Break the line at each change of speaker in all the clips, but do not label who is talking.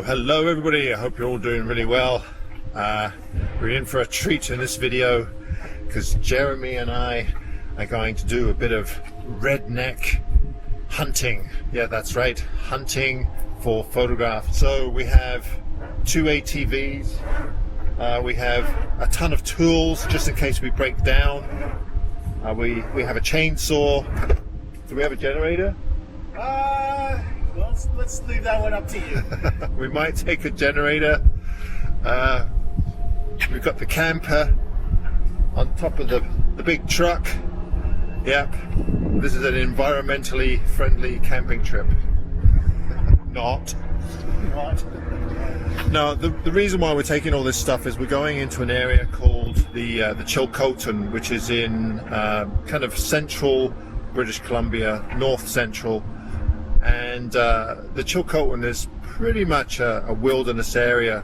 Hello everybody, I hope you're all doing really well. We're in for a treat in this video because Jeremy and I are going to do a bit of redneck hunting. Yeah, that's right, hunting for photographs. So we have two ATVs, we have a ton of tools just in case we break down. We have a chainsaw. Do we have a generator?
Let's leave that one up to you.
We might take a generator. We've got the camper on top of the big truck. Yep, this is an environmentally friendly camping trip. Not. No, the reason why we're taking all this stuff is we're going into an area called the Chilcotin, which is in kind of central British Columbia, north central. And the Chilcotin is pretty much a wilderness area,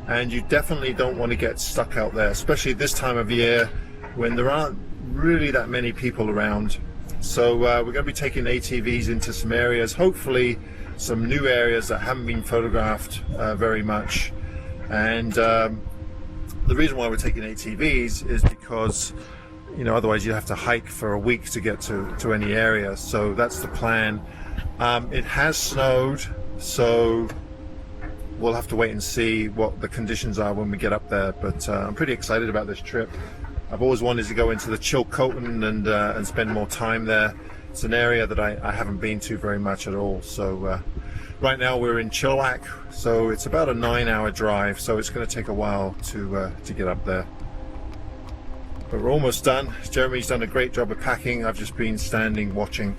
and you definitely don't want to get stuck out there, especially this time of year when there aren't really that many people around. So we're going to be taking ATVs into some areas, hopefully some new areas that haven't been photographed very much. And the reason why we're taking ATVs is because, you know, otherwise you have to hike for a week to get to any area. So that's the plan. It has snowed, so we'll have to wait and see what the conditions are when we get up there, but I'm pretty excited about this trip. I've always wanted to go into the Chilcotin and spend more time there. It's an area that I haven't been to very much at all. So right now we're in Chilliwack, so it's about a 9-hour drive, so it's going to take a while to get up there. But we're almost done. Jeremy's done a great job of packing. I've just been standing watching.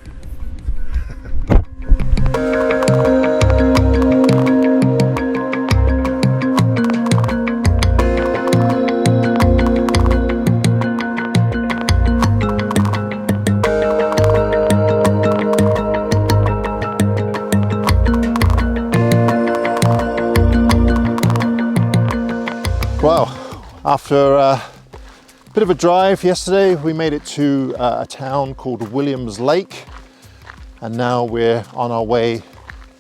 Well, after a bit of a drive yesterday, we made it to a town called Williams Lake, and now we're on our way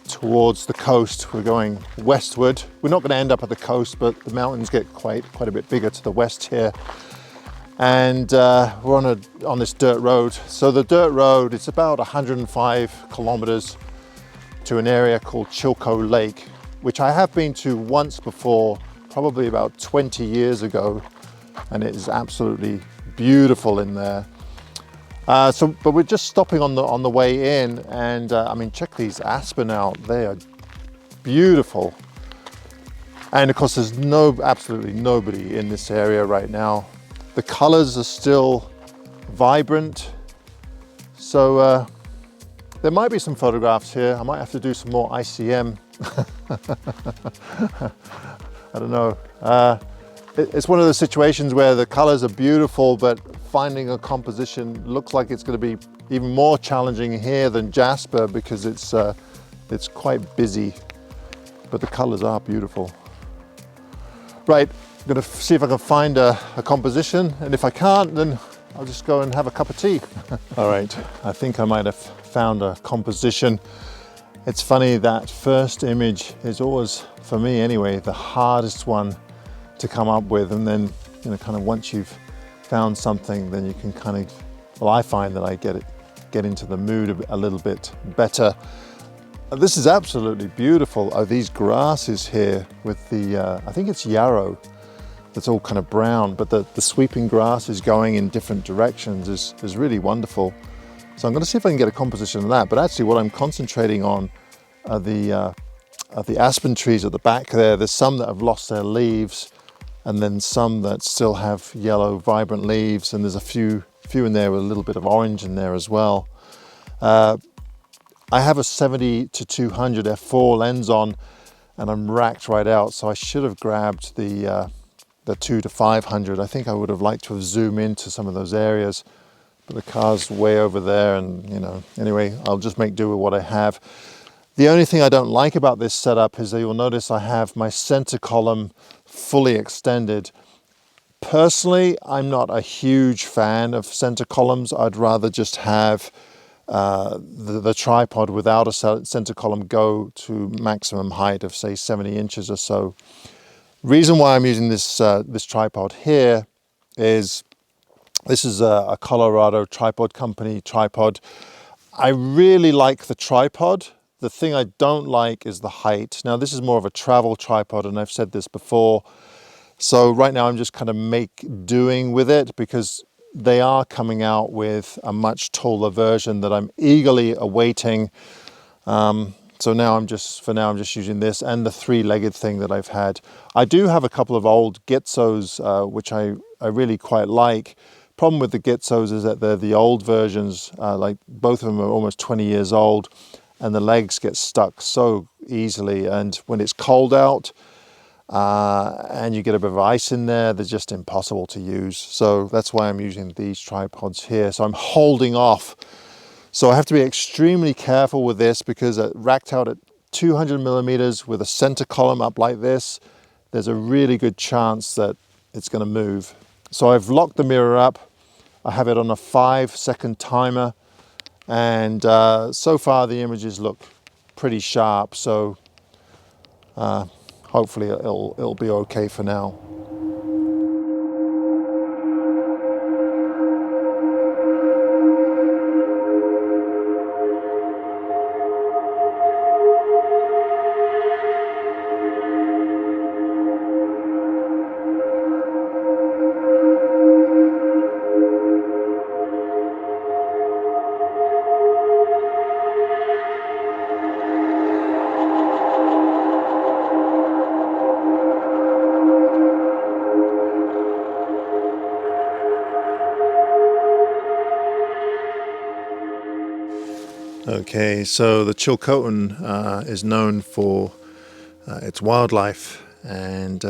towards the coast. We're going westward. We're not going to end up at the coast, but the mountains get quite a bit bigger to the west here. And we're on this dirt road. So the dirt road, it's about 105 kilometers to an area called Chilco Lake, which I have been to once before, probably about 20 years ago, and it is absolutely beautiful in there. But we're just stopping on the way in, and I mean, check these aspen out. They are beautiful. And of course, there's absolutely nobody in this area right now. The colors are still vibrant. So there might be some photographs here. I might have to do some more ICM. I don't know. It's one of those situations where the colors are beautiful, but finding a composition looks like it's going to be even more challenging here than Jasper because it's quite busy, but the colors are beautiful. Right, I'm going to see if I can find a composition, and if I can't, then I'll just go and have a cup of tea. All right, I think I might have found a composition. It's funny, that first image is always, for me anyway, the hardest one to come up with, and then, you know, kind of once you've found something, then you can kind of, well, I find that I get into the mood a little bit better. This is absolutely beautiful. Oh, these grasses here with the, I think it's yarrow, that's all kind of brown, but the sweeping grass is going in different directions is really wonderful. So I'm going to see if I can get a composition of that, but actually what I'm concentrating on are the aspen trees at the back there. There's some that have lost their leaves, and then some that still have yellow, vibrant leaves, and there's a few in there with a little bit of orange in there as well. I have a 70-200 f4 lens on, and I'm racked right out, so I should have grabbed the 2-500. I think I would have liked to have zoomed into some of those areas, but the car's way over there, and, you know, anyway, I'll just make do with what I have. The only thing I don't like about this setup is that you'll notice I have my center column fully extended. Personally, I'm not a huge fan of center columns. I'd rather just have the tripod without a center column go to maximum height of say 70 inches or so. Reason why I'm using this this tripod here is this is a Colorado Tripod Company tripod. I really like the tripod. The thing I don't like is the height. Now this is more of a travel tripod, and I've said this before. So right now I'm just kind of doing with it because they are coming out with a much taller version that I'm eagerly awaiting. So now I'm just using this and the 3-legged thing that I've had. I do have a couple of old Gitzos, which I really quite like. Problem with the Gitzos is that they're the old versions, like both of them are almost 20 years old, and the legs get stuck so easily. And when it's cold out and you get a bit of ice in there, they're just impossible to use. So that's why I'm using these tripods here. So I'm holding off. So I have to be extremely careful with this because racked out at 200 millimeters with a center column up like this, there's a really good chance that it's going to move. So I've locked the mirror up. I have it on a 5-second timer, and so far the images look pretty sharp. So hopefully it'll be okay for now. Okay, so the Chilcotin is known for its wildlife, and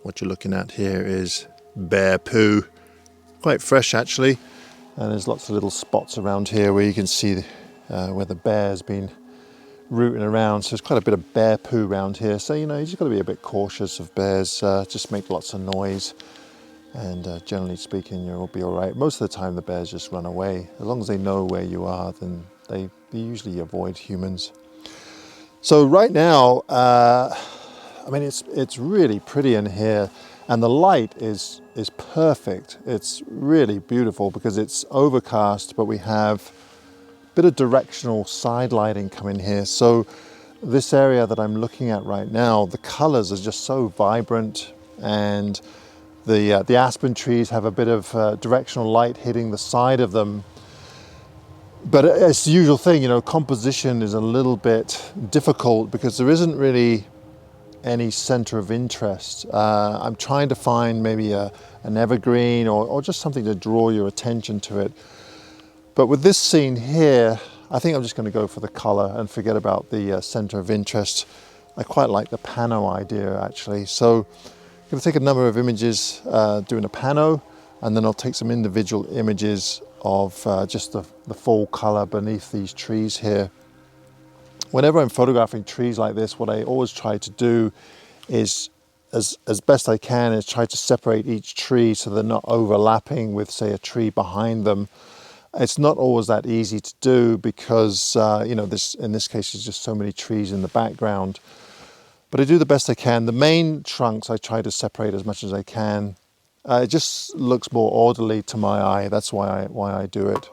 what you're looking at here is bear poo. Quite fresh actually, and there's lots of little spots around here where you can see where the bear's been rooting around. So there's quite a bit of bear poo around here. So you just got to be a bit cautious of bears. Just make lots of noise, and generally speaking, you'll be all right. Most of the time, the bears just run away. As long as they know where you are, then they usually avoid humans. So right now, I mean, it's really pretty in here, and the light is perfect. It's really beautiful because it's overcast, but we have a bit of directional side lighting coming here. So this area that I'm looking at right now, the colors are just so vibrant, and the aspen trees have a bit of directional light hitting the side of them. But it's the usual thing, composition is a little bit difficult because there isn't really any center of interest. I'm trying to find maybe an evergreen or just something to draw your attention to it. But with this scene here, I think I'm just going to go for the color and forget about the center of interest. I quite like the pano idea actually. So I'm going to take a number of images doing a pano, and then I'll take some individual images of just the full color beneath these trees here. Whenever I'm photographing trees like this, what I always try to do is, as best I can, is try to separate each tree so they're not overlapping with, say, a tree behind them. It's not always that easy to do because, in this case, there's just so many trees in the background. But I do the best I can. The main trunks I try to separate as much as I can. It just looks more orderly to my eye. That's why I do it.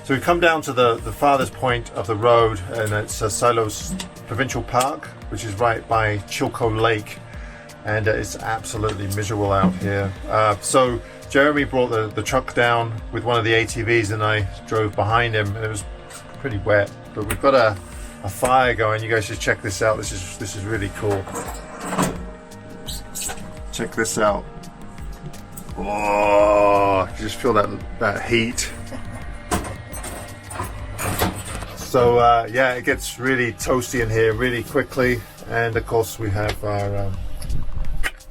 So we come down to the farthest point of the road, and it's Silos Provincial Park, which is right by Chilco Lake, and it's absolutely miserable out here. So Jeremy brought the truck down with one of the ATVs, and I drove behind him, and it was pretty wet. But we've got a fire going. You guys should check this out. This is really cool. Check this out. Oh, you just feel that heat. So yeah, it gets really toasty in here really quickly, and of course we have our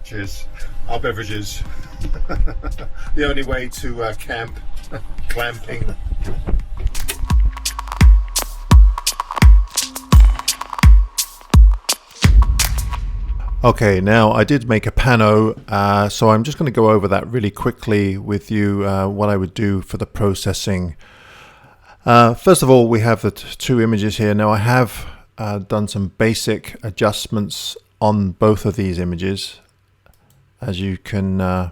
cheers, our beverages. The only way to camp, clamping. Okay, now I did make a pano, so I'm just going to go over that really quickly with you, what I would do for the processing. First of all, we have the two images here. Now I have done some basic adjustments on both of these images, as you can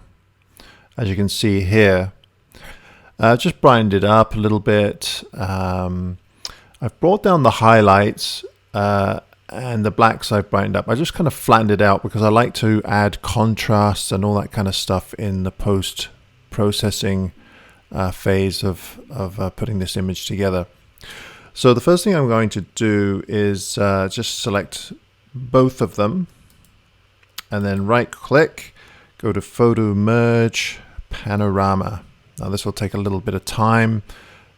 see here. Just brightened it up a little bit. I've brought down the highlights, and the blacks I've brightened up. I just kind of flattened it out because I like to add contrast and all that kind of stuff in the post-processing phase of putting this image together. So the first thing I'm going to do is just select both of them, and then right click, go to Photo Merge, Panorama. Now this will take a little bit of time,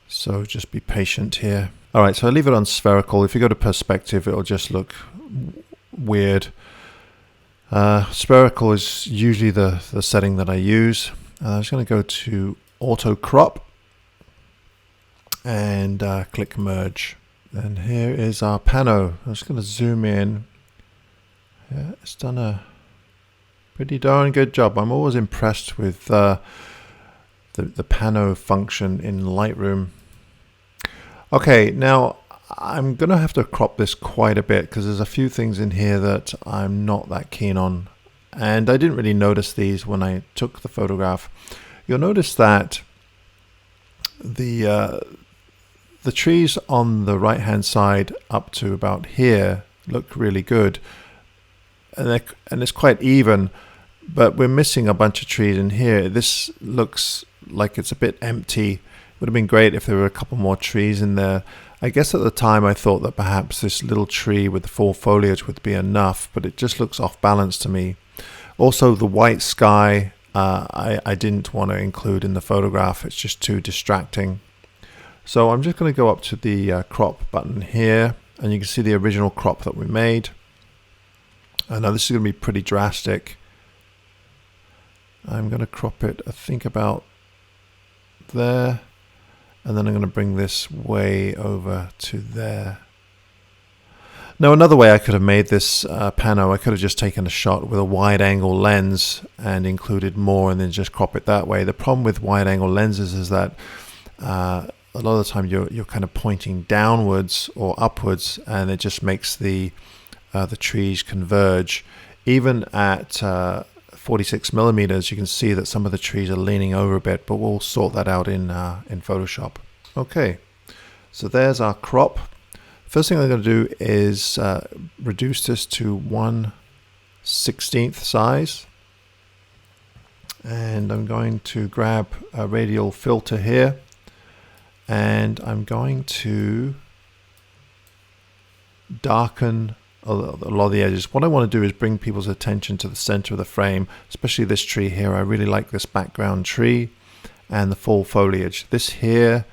so just be patient here. Alright, so I leave it on spherical. If you go to perspective, it'll just look weird. Spherical is usually the setting that I use. I'm just going to go to Auto Crop and click Merge. And here is our pano. I'm just going to zoom in. Yeah, it's done a pretty darn good job. I'm always impressed with the pano function in Lightroom. Okay, now I'm going to have to crop this quite a bit because there's a few things in here that I'm not that keen on. And I didn't really notice these when I took the photograph. You'll notice that the trees on the right hand side up to about here look really good. And it's quite even, but we're missing a bunch of trees in here. This looks like it's a bit empty. Would have been great if there were a couple more trees in there. I guess at the time I thought that perhaps this little tree with the full foliage would be enough, but it just looks off balance to me. Also the white sky I didn't want to include in the photograph. It's just too distracting. So I'm just going to go up to the crop button here, and you can see the original crop that we made. Now this is going to be pretty drastic. I'm going to crop it, I think, about there. And then I'm going to bring this way over to there. Now another way I could have made this pano, I could have just taken a shot with a wide angle lens and included more and then just crop it that way. The problem with wide angle lenses is that a lot of the time you're kind of pointing downwards or upwards, and it just makes the trees converge. Even at 46 millimeters, you can see that some of the trees are leaning over a bit, but we'll sort that out in Photoshop. Okay, so there's our crop. First thing I'm going to do is reduce this to 1/16 size, and I'm going to grab a radial filter here, and I'm going to darken a lot of the edges. What I want to do is bring people's attention to the center of the frame, especially this tree here. I really like this background tree and the full foliage. This here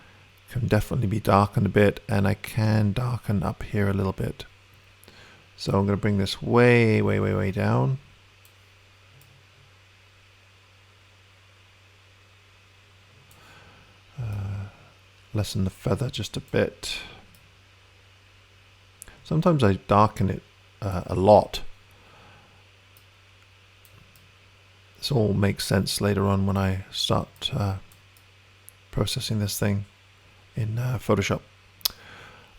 can definitely be darkened a bit, and I can darken up here a little bit. So I'm going to bring this way, way, way, way down. Lessen the feather just a bit. Sometimes I darken it a lot. This all makes sense later on when I start processing this thing in Photoshop.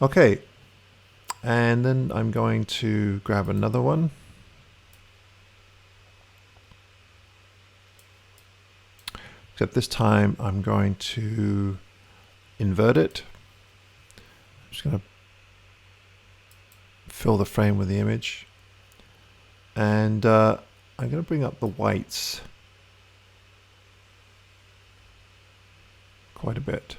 Okay, and then I'm going to grab another one. Except this time I'm going to invert it. I'm just going to fill the frame with the image. And I'm going to bring up the whites quite a bit.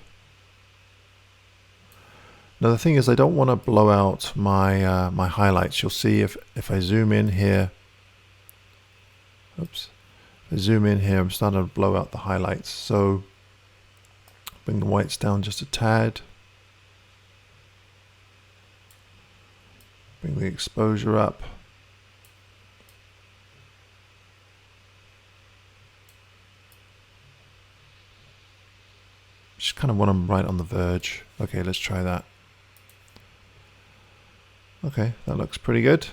Now the thing is, I don't want to blow out my my highlights. You'll see if I zoom in here. Oops. If I zoom in here, I'm starting to blow out the highlights. So bring the whites down just a tad. Bring the exposure up. Just kind of want them right on the verge. Okay, let's try that. Okay, that looks pretty good.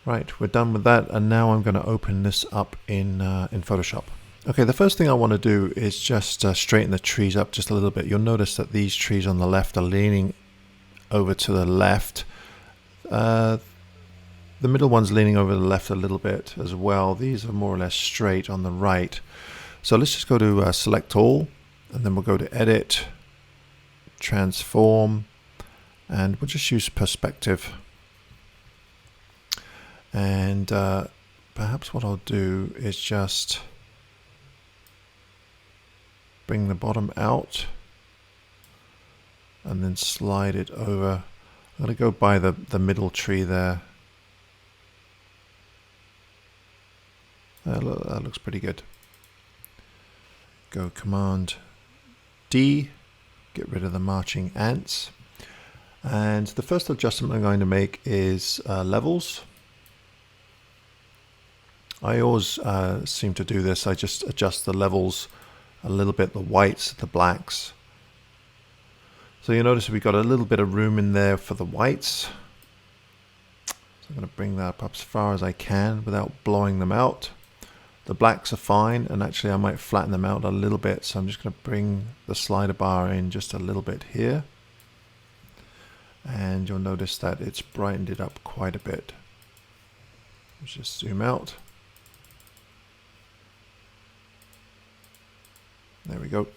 Right, we're done with that, and now I'm going to open this up in Photoshop. Okay, the first thing I want to do is just straighten the trees up just a little bit. You'll notice that these trees on the left are leaning over to the left. The middle one's leaning over the left a little bit as well. These are more or less straight on the right. So let's just go to Select All, and then we'll go to Edit, Transform, and we'll just use Perspective. And perhaps what I'll do is just bring the bottom out and then slide it over. I'm going to go by the middle tree there. That looks pretty good. Go Command D, get rid of the marching ants. And the first adjustment I'm going to make is levels. I always seem to do this. I just adjust the levels a little bit, the whites, the blacks. So you notice we've got a little bit of room in there for the whites. So I'm going to bring that up as far as I can without blowing them out. The blacks are fine, and actually I might flatten them out a little bit. So I'm just going to bring the slider bar in just a little bit here. And you'll notice that it's brightened it up quite a bit. Let's just zoom out. There we go.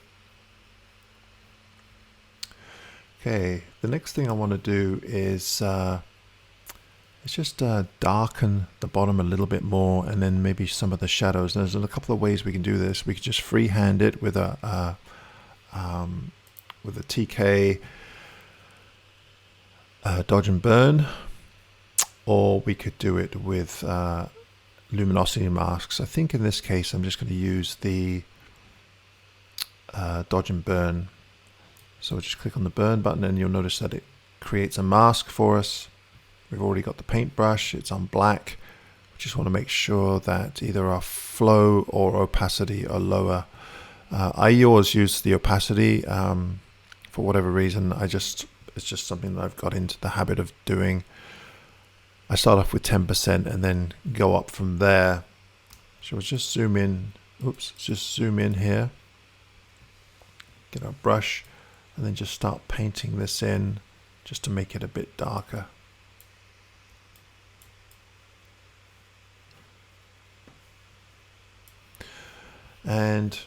Okay, the next thing I want to do is just darken the bottom a little bit more, and then maybe some of the shadows. And there's a couple of ways we can do this. We could just freehand it with a TK dodge and burn, or we could do it with luminosity masks. I think in this case I'm just going to use the dodge and burn. So we'll just click on the burn button, and you'll notice that it creates a mask for us. We've already got the paintbrush, it's on black. We just want to make sure that either our flow or opacity are lower. I always use the opacity for whatever reason. It's just something that I've got into the habit of doing. I start off with 10% and then go up from there. So we'll just zoom in. Oops, just zoom in here. Get our brush and then just start painting this in just to make it a bit darker. And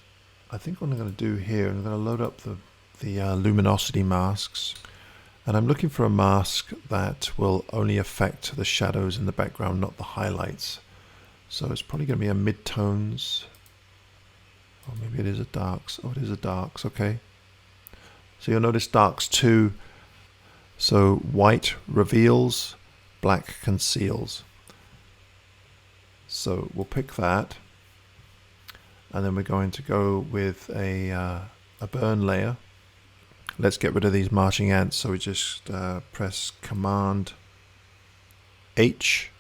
I think what I'm going to do here, I'm going to load up the luminosity masks, and I'm looking for a mask that will only affect the shadows in the background, not the highlights. So it's probably going to be a mid-tones, or maybe it is a darks. Oh, it is a darks, okay. So you'll notice darks too. So white reveals, black conceals. So we'll pick that, and then we're going to go with a burn layer. Let's get rid of these marching ants. So we just press Command H,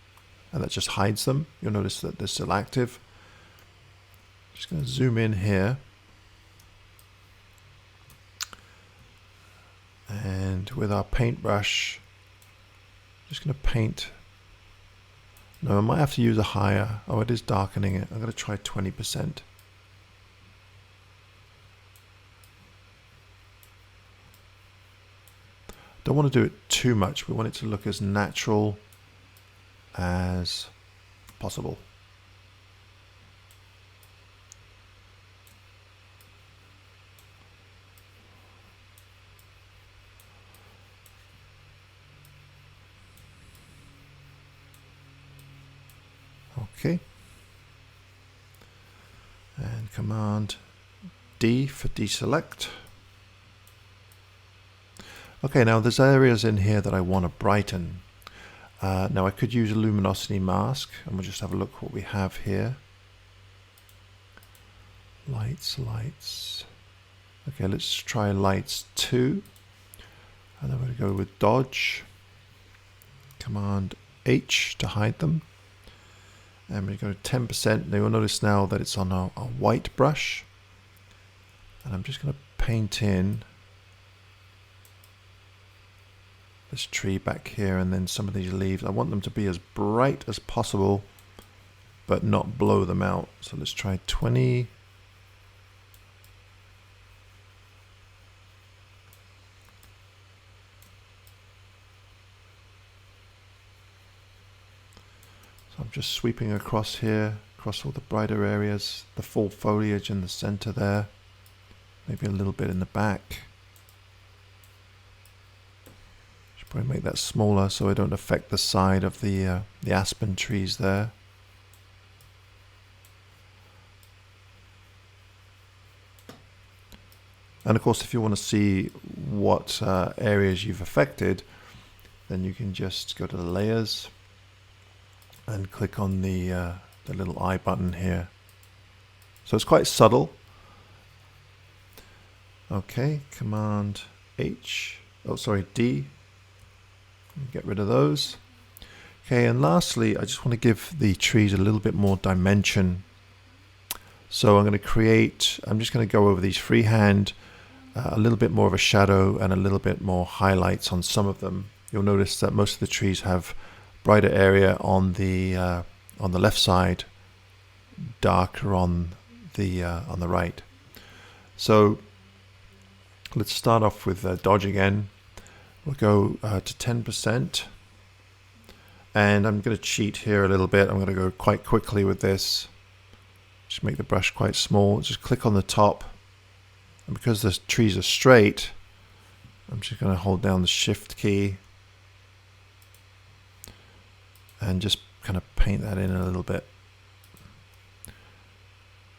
and that just hides them. You'll notice that they're still active. Just going to zoom in here. And with our paintbrush, just going to paint. No, I might have to use a higher. Oh, it is darkening it. I'm going to try 20%. Don't want to do it too much. We want it to look as natural as possible. Okay. And Command D for deselect. Okay, now there's areas in here that I want to brighten. Now I could use a luminosity mask, and we'll just have a look what we have here. Lights, lights. Okay, let's try lights 2. And then we're going to go with dodge. Command H to hide them. And we go to 10%. Now you'll notice now that it's on a white brush. And I'm just going to paint in this tree back here and then some of these leaves. I want them to be as bright as possible, but not blow them out. So let's try 20. So I'm just sweeping across here, across all the brighter areas, the full foliage in the center there, maybe a little bit in the back. Probably make that smaller so I don't affect the side of the aspen trees there. And of course, if you want to see what areas you've affected, then you can just go to the layers and click on the little eye button here. So it's quite subtle. Okay, Command H. Oh, sorry, D. Get rid of those. Okay, and lastly, I just want to give the trees a little bit more dimension. So I'm going to go over these freehand, a little bit more of a shadow and a little bit more highlights on some of them. You'll notice that most of the trees have brighter area on the left side, darker on the right. So let's start off with dodge again. We'll go to 10%, and I'm going to cheat here a little bit. I'm going to go quite quickly with this. Just make the brush quite small. Just click on the top, and because the trees are straight, I'm just going to hold down the Shift key and just kind of paint that in a little bit.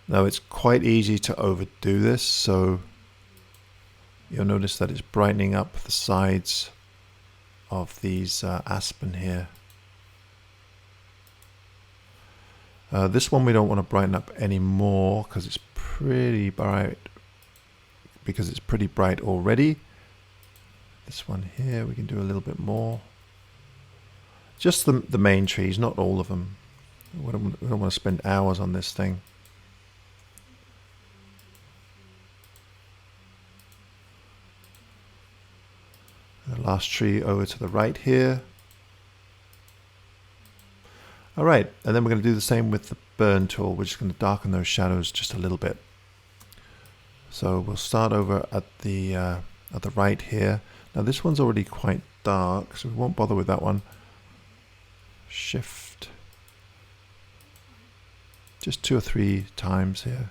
Now it's quite easy to overdo this, so you'll notice that it's brightening up the sides of these aspen here. This one we don't want to brighten up anymore because it's pretty bright. Already. This one here we can do a little bit more. Just the main trees, not all of them. We don't want to spend hours on this thing. The last tree over to the right here. Alright, and then we're going to do the same with the burn tool. We're just going to darken those shadows just a little bit. So we'll start over at the right here. Now this one's already quite dark, so we won't bother with that one. Shift. Just 2 or 3 times here.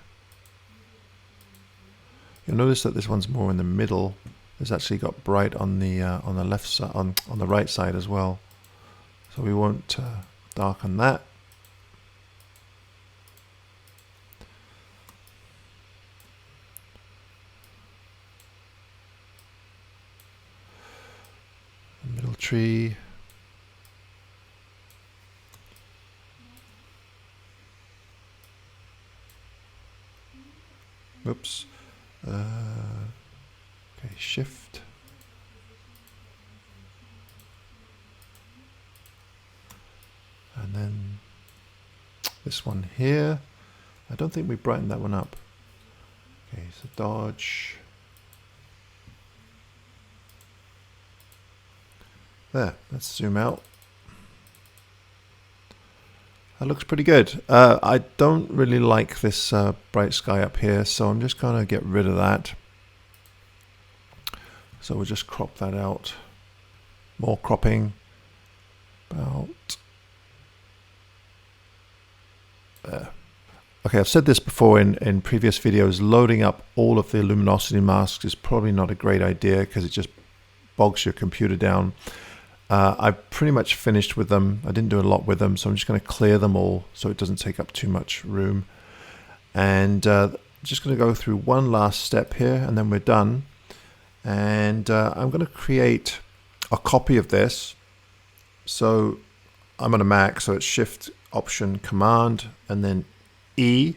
You'll notice that this one's more in the middle. It's actually got bright on the left side, on the right side as well. So we won't darken that. The middle tree. Oops. Okay, Shift. And then this one here. I don't think we brightened that one up. Okay, so dodge. There, let's zoom out. That looks pretty good. I don't really like this bright sky up here, so I'm just going to get rid of that. So we'll just crop that out. More cropping. About there. Okay, I've said this before in previous videos. Loading up all of the luminosity masks is probably not a great idea because it just bogs your computer down. I've pretty much finished with them. I didn't do a lot with them, so I'm just going to clear them all so it doesn't take up too much room. And just going to go through one last step here, and then we're done. And I'm going to create a copy of this. So I'm on a Mac, so it's Shift, Option, Command, and then E.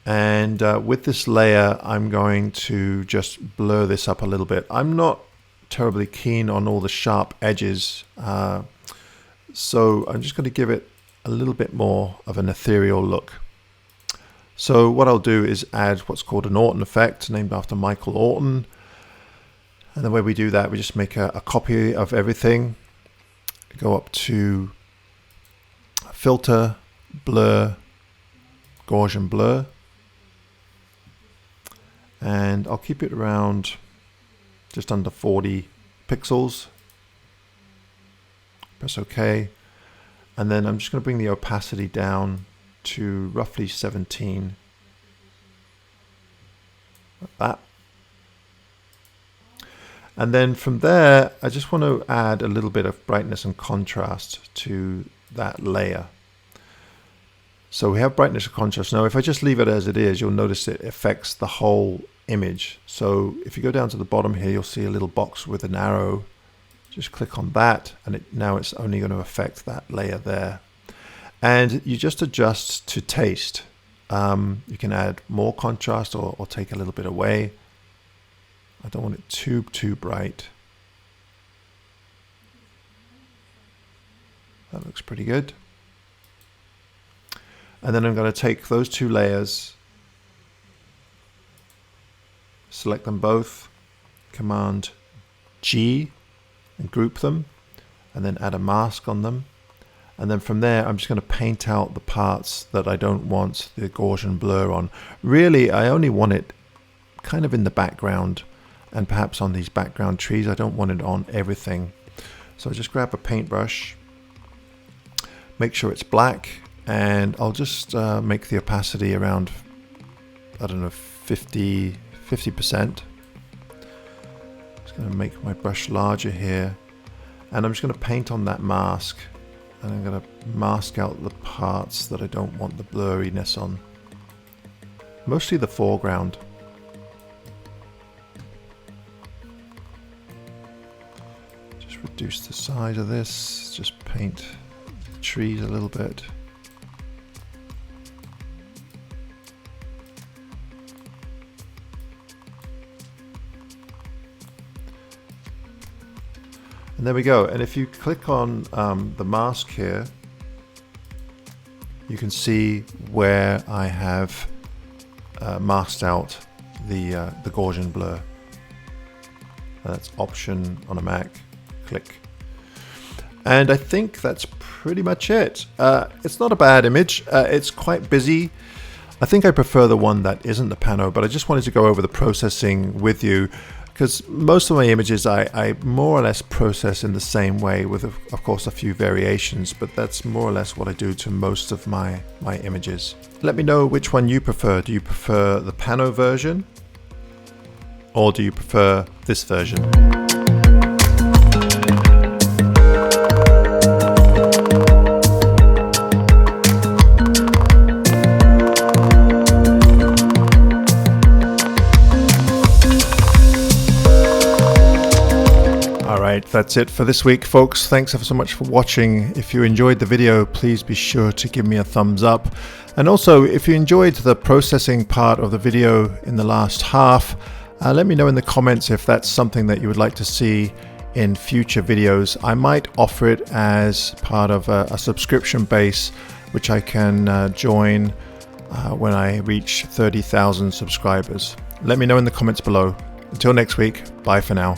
And with this layer, I'm going to just blur this up a little bit. I'm not terribly keen on all the sharp edges, so I'm just going to give it a little bit more of an ethereal look. So what I'll do is add what's called an Orton effect, named after Michael Orton. And the way we do that, we just make a copy of everything. Go up to Filter, Blur, Gaussian Blur. And I'll keep it around just under 40 pixels. Press OK. And then I'm just going to bring the opacity down to roughly 17. Like that. And then from there, I just want to add a little bit of brightness and contrast to that layer. So we have brightness and contrast. Now, if I just leave it as it is, you'll notice it affects the whole image. So if you go down to the bottom here, you'll see a little box with an arrow. Just click on that, and now it's only going to affect that layer there. And you just adjust to taste. You can add more contrast or take a little bit away. I don't want it too bright. That looks pretty good. And then I'm going to take those two layers, select them both, Command G, and group them, and then add a mask on them. And then from there, I'm just going to paint out the parts that I don't want the Gaussian blur on. Really, I only want it kind of in the background and perhaps on these background trees. I don't want it on everything. So I just grab a paintbrush, make sure it's black, and I'll just make the opacity around, I don't know, 50%. Just going to make my brush larger here, and I'm just going to paint on that mask, and I'm going to mask out the parts that I don't want the blurriness on. Mostly the foreground. Just reduce the size of this, just paint the trees a little bit. And there we go. And if you click on the mask here, you can see where I have masked out the Gaussian blur. That's Option on a Mac, click. And I think that's pretty much it. It's not a bad image. It's quite busy. I think I prefer the one that isn't the pano, but I just wanted to go over the processing with you, because most of my images I more or less process in the same way, with of course a few variations, but that's more or less what I do to most of my images. Let me know which one you prefer. Do you prefer the pano version, or do you prefer this version? That's it for this week, folks. Thanks ever so much for watching. If you enjoyed the video, please be sure to give me a thumbs up. And also, if you enjoyed the processing part of the video in the last half, let me know in the comments if that's something that you would like to see in future videos. I might offer it as part of a subscription base, which I can join when I reach 30,000 subscribers. Let me know in the comments below. Until next week, bye for now.